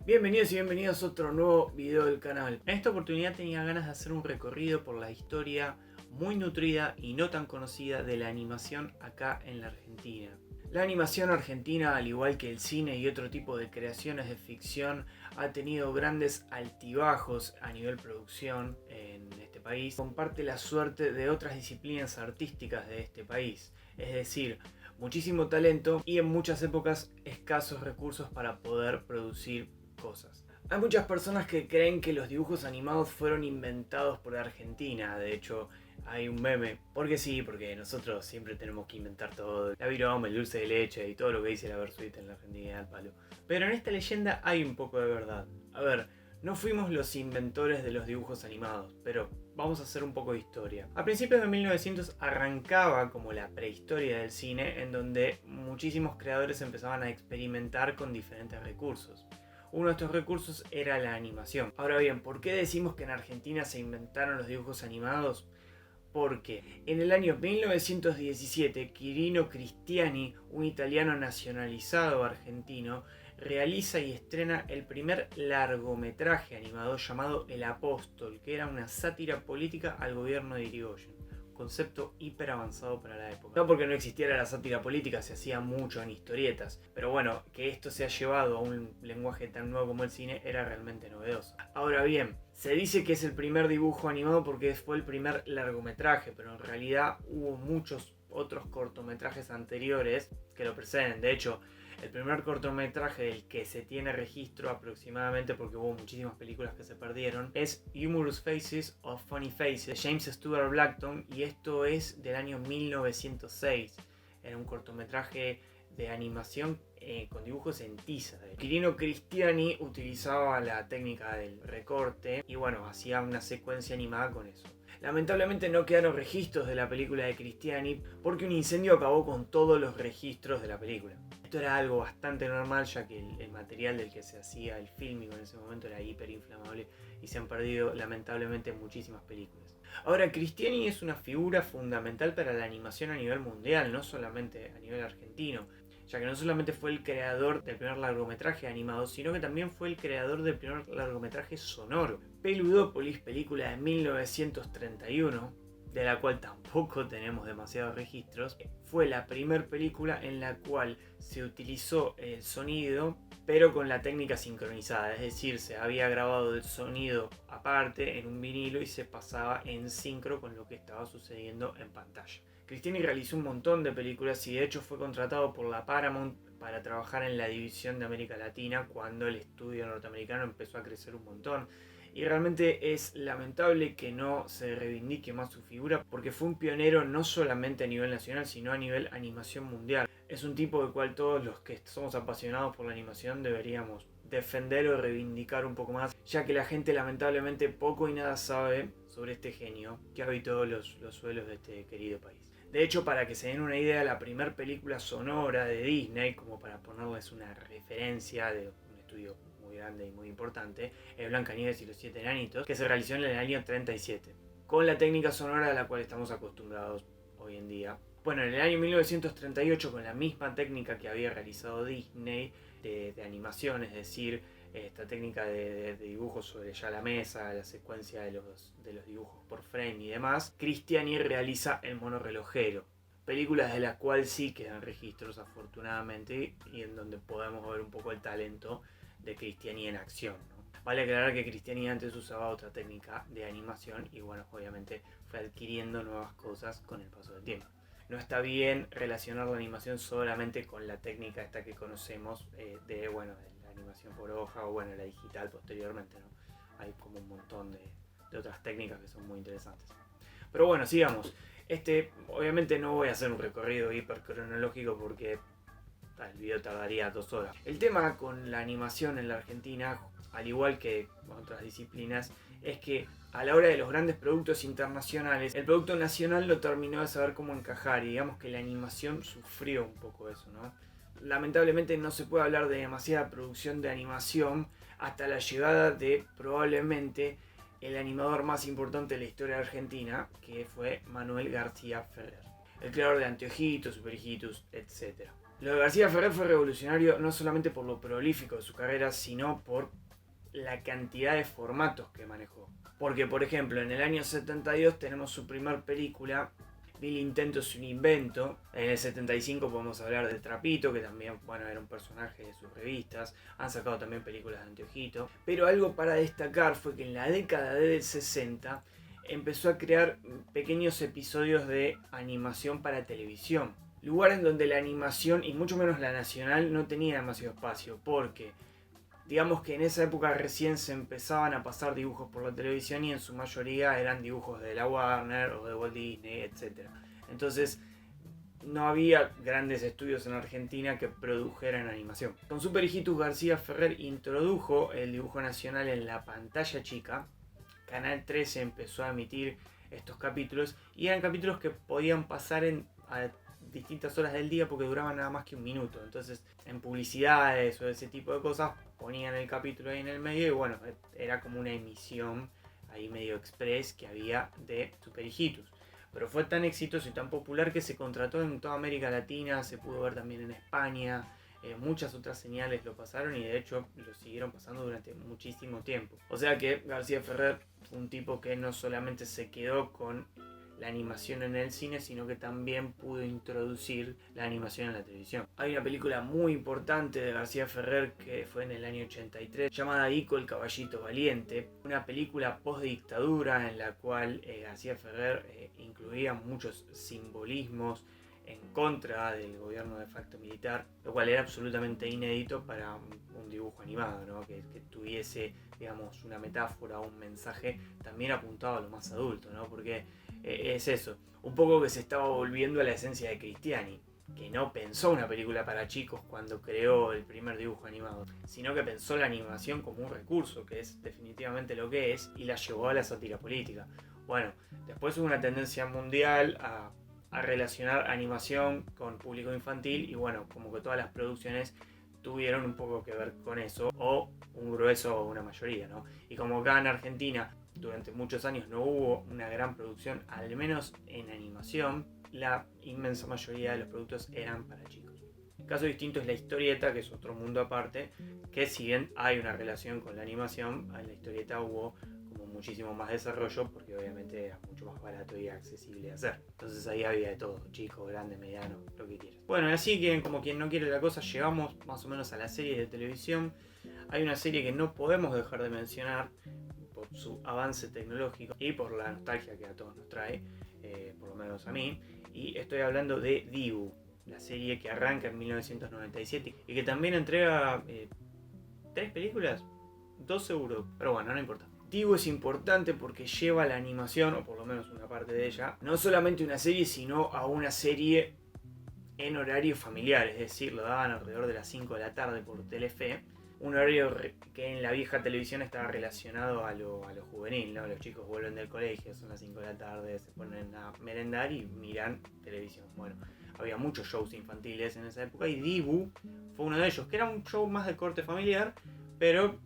Bienvenidos y bienvenidos a otro nuevo video del canal. En esta oportunidad tenía ganas de hacer un recorrido por la historia muy nutrida y no tan conocida de la animación acá en la Argentina. La animación argentina, al igual que el cine y otro tipo de creaciones de ficción, ha tenido grandes altibajos a nivel producción en este país. Comparte la suerte de otras disciplinas artísticas de este país, es decir, muchísimo talento y en muchas épocas escasos recursos para poder producir cosas. Hay muchas personas que creen que los dibujos animados fueron inventados por Argentina. De hecho, hay un meme. Porque sí, porque nosotros siempre tenemos que inventar todo. La viroma, el dulce de leche y todo lo que dice la Versuit en la Argentina al palo. Pero en esta leyenda hay un poco de verdad. A ver, no fuimos los inventores de los dibujos animados, pero vamos a hacer un poco de historia. A principios de 1900 arrancaba como la prehistoria del cine, en donde muchísimos creadores empezaban a experimentar con diferentes recursos. Uno de estos recursos era la animación. Ahora bien, ¿por qué decimos que en Argentina se inventaron los dibujos animados? Porque en el año 1917 Quirino Cristiani, un italiano nacionalizado argentino, realiza y estrena el primer largometraje animado llamado El Apóstol, que era una sátira política al gobierno de Irigoyen. Concepto hiper avanzado para la época. No porque no existiera la sátira política, se hacía mucho en historietas, pero bueno, que esto se ha llevado a un lenguaje tan nuevo como el cine era realmente novedoso. Ahora bien, se dice que es el primer dibujo animado porque fue el primer largometraje, pero en realidad hubo muchos otros cortometrajes anteriores que lo preceden. De hecho, el primer cortometraje del que se tiene registro aproximadamente, porque hubo muchísimas películas que se perdieron, es Humorous Faces of Funny Faces de James Stuart Blackton, y esto es del año 1906. Era un cortometraje de animación con dibujos en tiza. Quirino Cristiani utilizaba la técnica del recorte y bueno, hacía una secuencia animada con eso. Lamentablemente no quedaron registros de la película de Cristiani porque un incendio acabó con todos los registros de la película. Esto era algo bastante normal, ya que el material del que se hacía el fílmico en ese momento era hiperinflamable y se han perdido lamentablemente muchísimas películas. Ahora, Cristiani es una figura fundamental para la animación a nivel mundial, no solamente a nivel argentino, ya que no solamente fue el creador del primer largometraje animado, sino que también fue el creador del primer largometraje sonoro. Peludópolis, película de 1931, de la cual tampoco tenemos demasiados registros, fue la primera película en la cual se utilizó el sonido pero con la técnica sincronizada, es decir, se había grabado el sonido aparte en un vinilo y se pasaba en sincro con lo que estaba sucediendo en pantalla. Cristiani realizó un montón de películas y de hecho fue contratado por la Paramount para trabajar en la división de América Latina cuando el estudio norteamericano empezó a crecer un montón. Y realmente es lamentable que no se reivindique más su figura porque fue un pionero no solamente a nivel nacional sino a nivel animación mundial. Es un tipo del cual todos los que somos apasionados por la animación deberíamos defender o reivindicar un poco más, ya que la gente lamentablemente poco y nada sabe sobre este genio que habitó los suelos de este querido país. De hecho, para que se den una idea, la primera película sonora de Disney, como para ponerles una referencia de un estudio muy grande y muy importante, es Blancanieves y los 7 enanitos, que se realizó en el año 37, con la técnica sonora a la cual estamos acostumbrados hoy en día. Bueno, en el año 1938, con la misma técnica que había realizado Disney de animación, es decir, esta técnica de dibujos sobre ya la mesa, la secuencia de los dibujos por frame y demás, Cristiani realiza El mono relojero, películas de las cuales sí quedan registros afortunadamente y en donde podemos ver un poco el talento de Cristiani en acción, ¿no? Vale aclarar que Cristiani antes usaba otra técnica de animación y bueno, obviamente fue adquiriendo nuevas cosas con el paso del tiempo. No está bien relacionar la animación solamente con la técnica esta que conocemos de la animación por hoja o bueno, la digital posteriormente, ¿no? Hay como un montón de otras técnicas que son muy interesantes. Pero bueno, sigamos. Obviamente no voy a hacer un recorrido hiper cronológico porque el video tardaría 2 horas. El tema con la animación en la Argentina, al igual que con otras disciplinas, es que a la hora de los grandes productos internacionales, el producto nacional no terminó de saber cómo encajar y digamos que la animación sufrió un poco eso, ¿no? Lamentablemente no se puede hablar de demasiada producción de animación hasta la llegada de probablemente el animador más importante de la historia de Argentina, que fue Manuel García Ferrer, el creador de Anteojitos, Super Hijitos, etc. Lo de García Ferrer fue revolucionario no solamente por lo prolífico de su carrera, sino por la cantidad de formatos que manejó. Porque, por ejemplo, en el año 72 tenemos su primer película, Mil intentos es un invento. En el 75 podemos hablar de Trapito, que también, bueno, era un personaje de sus revistas. Han sacado también películas de Anteojito. Pero algo para destacar fue que en la década del 60 empezó a crear pequeños episodios de animación para televisión. Lugares donde la animación, y mucho menos la nacional, no tenía demasiado espacio, porque digamos que en esa época recién se empezaban a pasar dibujos por la televisión y en su mayoría eran dibujos de la Warner o de Walt Disney, etc. Entonces no había grandes estudios en Argentina que produjeran animación. Con Super Hijitus, García Ferrer introdujo el dibujo nacional en la pantalla chica. Canal 13 empezó a emitir estos capítulos y eran capítulos que podían pasar a distintas horas del día porque duraban nada más que un minuto. Entonces, en publicidades o ese tipo de cosas, ponían el capítulo ahí en el medio y bueno, era como una emisión ahí medio express que había de Super Hijitus. Pero fue tan exitoso y tan popular que se contrató en toda América Latina, se pudo ver también en España. Muchas otras señales lo pasaron y de hecho lo siguieron pasando durante muchísimo tiempo. O sea que García Ferrer fue un tipo que no solamente se quedó con la animación en el cine, sino que también pudo introducir la animación en la televisión. Hay una película muy importante de García Ferrer que fue en el año 83, llamada Ico el caballito valiente, una película post dictadura en la cual García Ferrer incluía muchos simbolismos en contra del gobierno de facto militar, lo cual era absolutamente inédito para un dibujo animado, ¿no? que tuviese, digamos, una metáfora o un mensaje también apuntado a lo más adulto, ¿no? Porque es eso, un poco que se estaba volviendo a la esencia de Cristiani, que no pensó una película para chicos cuando creó el primer dibujo animado, sino que pensó la animación como un recurso, que es definitivamente lo que es, y la llevó a la sátira política. Bueno, después hubo una tendencia mundial a relacionar animación con público infantil y bueno, como que todas las producciones tuvieron un poco que ver con eso, o un grueso o una mayoría, ¿no? Y como acá en Argentina durante muchos años no hubo una gran producción, al menos en animación, la inmensa mayoría de los productos eran para chicos. El caso distinto es la historieta, que es otro mundo aparte, que si bien hay una relación con la animación, en la historieta hubo como muchísimo más desarrollo porque obviamente era mucho más barato y accesible de hacer. Entonces ahí había de todo, chico, grande, mediano, lo que quieras. Bueno, así que como quien no quiere la cosa, llegamos más o menos a las series de televisión. Hay una serie que no podemos dejar de mencionar por su avance tecnológico y por la nostalgia que a todos nos trae, por lo menos a mí, y estoy hablando de Dibu, la serie que arranca en 1997 y que también entrega 3 películas, 2 seguro, pero bueno, no importa. Dibu es importante porque lleva la animación, o por lo menos una parte de ella, no solamente una serie, sino a una serie en horario familiar, es decir, lo daban alrededor de las 5 de la tarde por Telefe, un horario que en la vieja televisión estaba relacionado a lo juvenil, ¿no? Los chicos vuelven del colegio, son las 5 de la tarde, se ponen a merendar y miran televisión. Bueno, había muchos shows infantiles en esa época y Dibu fue uno de ellos, que era un show más de corte familiar, pero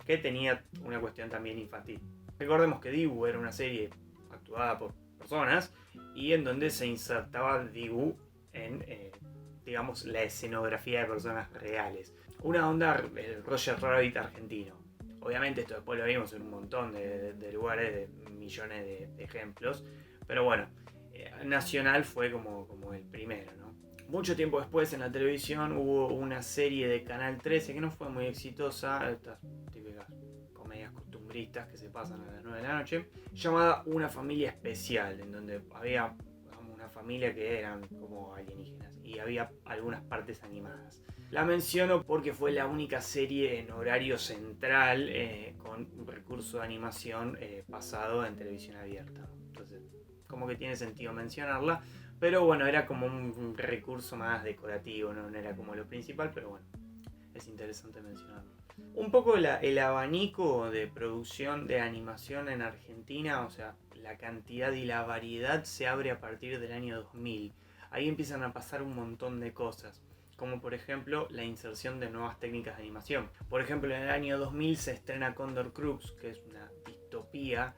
que tenía una cuestión también infantil. Recordemos que Dibu era una serie actuada por personas y en donde se insertaba Dibu en, digamos, la escenografía de personas reales. Una onda el Roger Rabbit argentino. Obviamente esto después lo vimos en un montón de lugares, de millones de ejemplos. Pero bueno, Nacional fue como el primero, ¿no? Mucho tiempo después en la televisión hubo una serie de Canal 13 que no fue muy exitosa, estas típicas comedias costumbristas que se pasan a las 9 de la noche, llamada Una familia especial, en donde había una familia que eran como alienígenas y había algunas partes animadas. La menciono porque fue la única serie en horario central con un recurso de animación pasado en televisión abierta. Entonces, como que tiene sentido mencionarla, pero bueno, era como un recurso más decorativo, no era como lo principal, pero bueno, es interesante mencionarlo. Un poco el abanico de producción de animación en Argentina, o sea, la cantidad y la variedad se abre a partir del año 2000. Ahí empiezan a pasar un montón de cosas, como por ejemplo la inserción de nuevas técnicas de animación. Por ejemplo, en el año 2000 se estrena Cóndor Crux, que es una distopía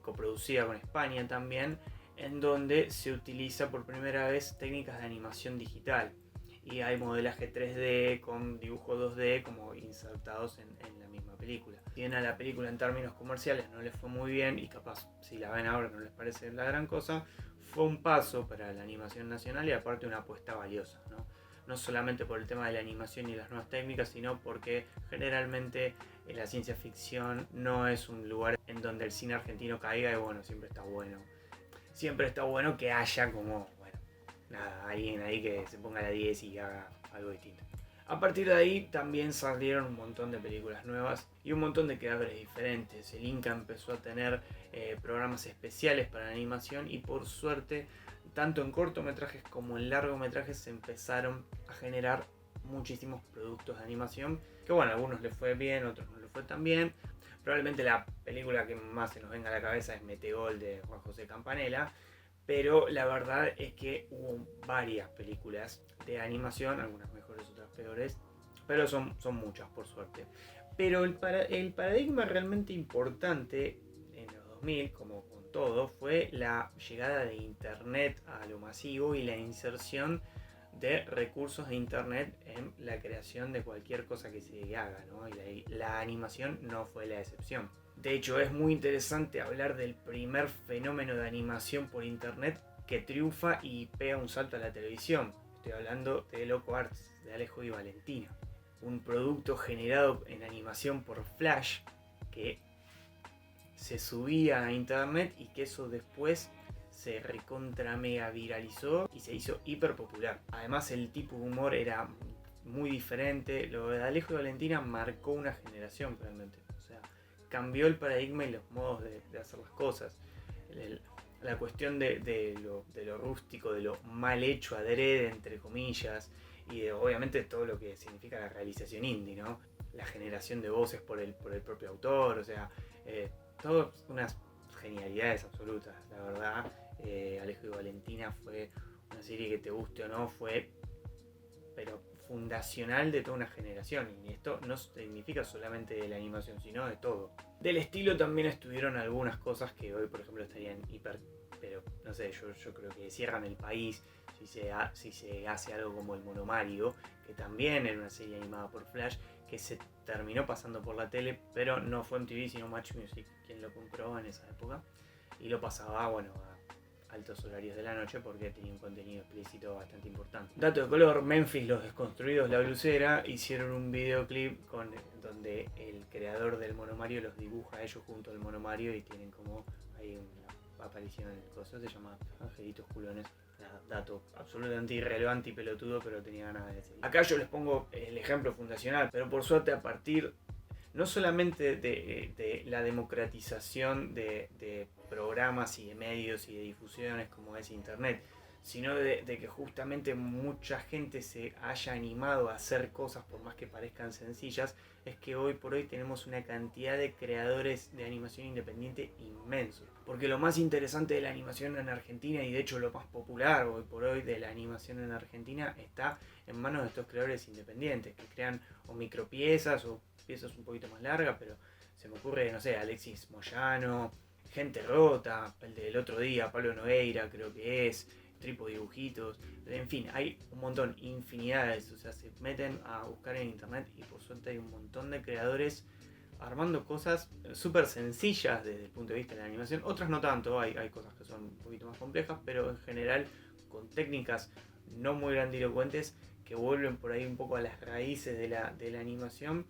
coproducida con España también, en donde se utiliza por primera vez técnicas de animación digital. y hay modelaje 3D con dibujo 2D como insertados en la misma película. Si bien a la película en términos comerciales no les fue muy bien, y capaz si la ven ahora no les parece la gran cosa, fue un paso para la animación nacional y aparte una apuesta valiosa, ¿no? No solamente por el tema de la animación y las nuevas técnicas, sino porque generalmente la ciencia ficción no es un lugar en donde el cine argentino caiga, y bueno, siempre está bueno que haya como, bueno, nada, alguien ahí que se ponga a la 10 y haga algo distinto. A partir de ahí también salieron un montón de películas nuevas y un montón de creadores diferentes. El Inca empezó a tener programas especiales para la animación, y por suerte, tanto en cortometrajes como en largometrajes se empezaron a generar muchísimos productos de animación, que bueno, a algunos les fue bien, a otros no les fue tan bien. Probablemente la película que más se nos venga a la cabeza es Metegol de Juan José Campanella, pero la verdad es que hubo varias películas de animación, algunas mejores, otras peores, pero son muchas por suerte. Pero el paradigma realmente importante en los 2000, como con todo, fue la llegada de internet a lo masivo y la inserción de recursos de internet en la creación de cualquier cosa que se haga, ¿no? Y la animación no fue la excepción. De hecho, es muy interesante hablar del primer fenómeno de animación por internet que triunfa y pega un salto a la televisión. Estoy hablando de Loco Arts, de Alejo y Valentina. Un producto generado en animación por Flash que se subía a internet y que eso después se recontra mega viralizó y se hizo hiper popular. Además, el tipo de humor era muy diferente. Lo de Alejo y Valentina marcó una generación realmente. O sea, cambió el paradigma y los modos de hacer las cosas. La cuestión de lo rústico, de lo mal hecho adrede, entre comillas, y de, obviamente, todo lo que significa la realización indie, ¿no? La generación de voces por el propio autor, o sea, todo unas genialidades absolutas, la verdad. Alejo y Valentina fue una serie que, te guste o no, fue pero fundacional de toda una generación, y esto no significa solamente de la animación, sino de todo. Del estilo también estuvieron algunas cosas que hoy, por ejemplo, estarían hiper, pero no sé, yo creo que cierran el país si se hace algo como El Mono Mario, que también era una serie animada por Flash, que se terminó pasando por la tele, pero no fue MTV sino Match Music quien lo compró en esa época, y lo pasaba, bueno, a altos horarios de la noche porque tenía un contenido explícito bastante importante. Dato de color: Memphis, Los Desconstruidos, La Blusera hicieron un videoclip donde el creador del Mono Mario los dibuja a ellos junto al Mono Mario, y tienen como ahí una aparición en el coso. Se llama Angelitos Culones. Dato absolutamente irrelevante y pelotudo, pero tenía ganas de decir. Acá yo les pongo el ejemplo fundacional, pero por suerte, a partir no solamente de la democratización de programas y de medios y de difusiones como es internet, sino de que justamente mucha gente se haya animado a hacer cosas por más que parezcan sencillas, es que hoy por hoy tenemos una cantidad de creadores de animación independiente inmenso. Porque lo más interesante de la animación en Argentina, y de hecho lo más popular hoy por hoy de la animación en Argentina, está en manos de estos creadores independientes que crean o micropiezas o piezas un poquito más largas, pero se me ocurre, no sé, Alexis Moyano, Gente Rota, el del otro día, Pablo Nogueira creo que es, Tripo Dibujitos, en fin, hay un montón, infinidades. O sea, se meten a buscar en internet y por suerte hay un montón de creadores armando cosas súper sencillas desde el punto de vista de la animación. Otras no tanto, hay cosas que son un poquito más complejas, pero en general con técnicas no muy grandilocuentes que vuelven por ahí un poco a las raíces de la animación,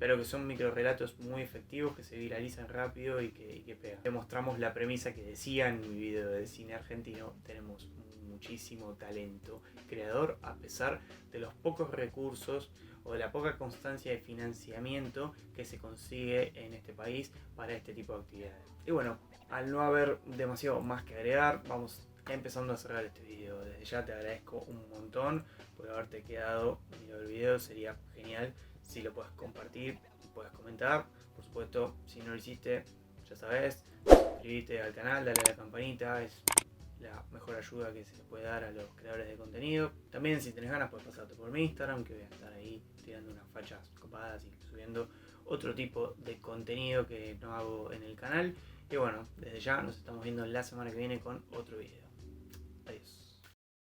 pero que son microrelatos muy efectivos, que se viralizan rápido y que pegan. Demostramos la premisa que decía en mi video de cine argentino: tenemos muchísimo talento creador a pesar de los pocos recursos o de la poca constancia de financiamiento que se consigue en este país para este tipo de actividades. Y bueno, al no haber demasiado más que agregar, vamos empezando a cerrar este video. Desde ya te agradezco un montón por haberte quedado mirando el video. Sería genial si lo puedes compartir y puedes comentar. Por supuesto, si no lo hiciste, ya sabes, suscríbete al canal, dale a la campanita, es la mejor ayuda que se le puede dar a los creadores de contenido. También, si tenés ganas, puedes pasarte por mi Instagram, que voy a estar ahí tirando unas fachas copadas y subiendo otro tipo de contenido que no hago en el canal. Y bueno, desde ya nos estamos viendo la semana que viene con otro video. Adiós.